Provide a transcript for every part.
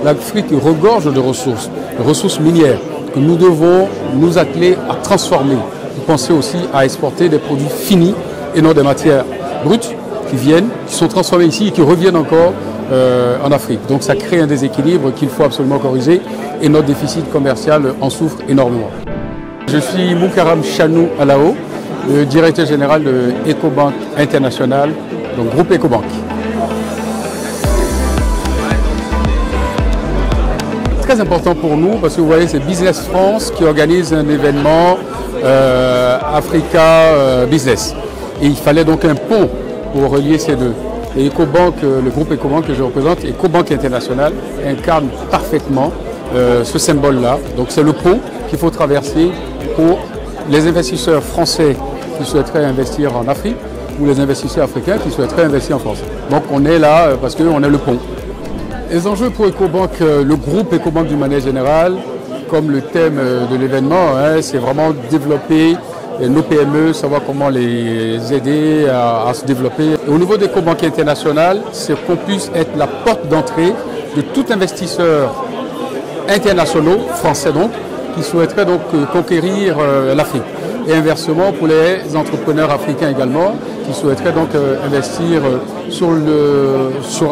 l'Afrique regorge de ressources minières que nous devons nous atteler à transformer. Vous pensez aussi à exporter des produits finis et non des matières brutes qui sont transformées ici et qui reviennent encore en Afrique. Donc ça crée un déséquilibre qu'il faut absolument corriger et notre déficit commercial en souffre énormément. Je suis Moukaram Chanou Alao, le directeur général de Ecobank International, donc groupe Ecobank. Très important pour nous parce que vous voyez c'est Business France qui organise un événement Africa Business et il fallait donc un pont pour relier ces deux. Et Ecobank, le groupe Ecobank que je représente, Ecobank International, incarne parfaitement ce symbole-là. Donc c'est le pont qu'il faut traverser pour les investisseurs français qui souhaiteraient investir en Afrique ou les investisseurs africains qui souhaiteraient investir en France. Donc on est là parce qu'on est le pont. Les enjeux pour Ecobank, le groupe Ecobank d'une manière générale, comme le thème de l'événement, c'est vraiment développer nos PME, savoir comment les aider à se développer. Et au niveau d'Ecobank International, c'est qu'on puisse être la porte d'entrée de tout investisseur international, français donc, qui souhaiterait donc conquérir l'Afrique. Et inversement pour les entrepreneurs africains également, qui souhaiteraient donc investir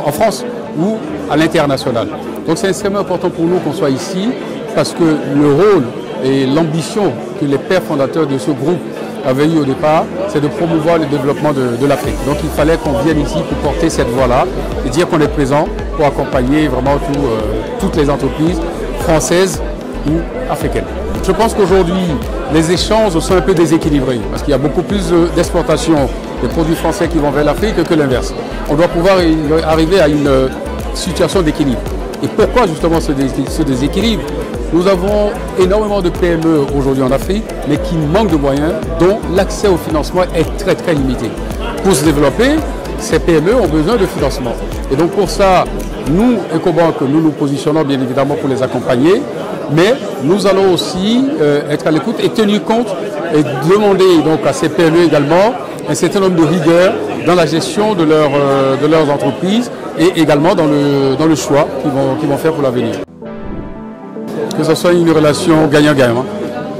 en France ou à l'international. Donc c'est extrêmement important pour nous qu'on soit ici, parce que le rôle et l'ambition que les pères fondateurs de ce groupe avaient eu au départ, c'est de promouvoir le développement de l'Afrique. Donc il fallait qu'on vienne ici pour porter cette voie-là et dire qu'on est présent pour accompagner vraiment toutes les entreprises françaises ou africaines. Je pense qu'aujourd'hui, les échanges sont un peu déséquilibrés parce qu'il y a beaucoup plus d'exportation des produits français qui vont vers l'Afrique que l'inverse. On doit pouvoir arriver à une situation d'équilibre. Et pourquoi justement ce déséquilibre? Nous avons énormément de PME aujourd'hui en Afrique, mais qui manquent de moyens, dont l'accès au financement est très très limité. Pour se développer, ces PME ont besoin de financement. Et donc pour ça, nous, Ecobank, nous nous positionnons bien évidemment pour les accompagner, mais nous allons aussi être à l'écoute et tenir compte et demander donc à ces PME également un certain nombre de rigueur dans la gestion de leurs entreprises et également dans le choix qu'ils vont faire pour l'avenir. Que ce soit une relation gagnant-gagnant.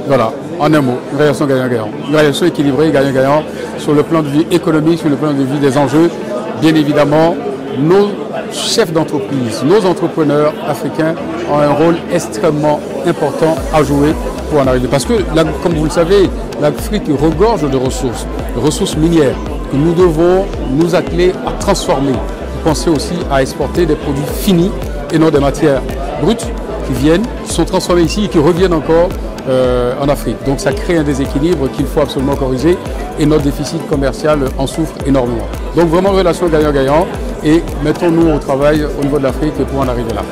Voilà, en un mot, une relation gagnant-gagnant. Une relation équilibrée, gagnant-gagnant, sur le plan de vue économique, sur le plan de vue des enjeux. Bien évidemment, nos chefs d'entreprise, nos entrepreneurs africains ont un rôle extrêmement important à jouer pour en arriver. Parce que, comme vous le savez, l'Afrique regorge de ressources minières que nous devons nous atteler à transformer. Vous pensez aussi à exporter des produits finis et non des matières brutes qui sont transformés ici et qui reviennent encore en Afrique. Donc ça crée un déséquilibre qu'il faut absolument corriger et notre déficit commercial en souffre énormément. Donc vraiment relation gagnant-gagnant et mettons-nous au travail au niveau de l'Afrique pour en arriver là.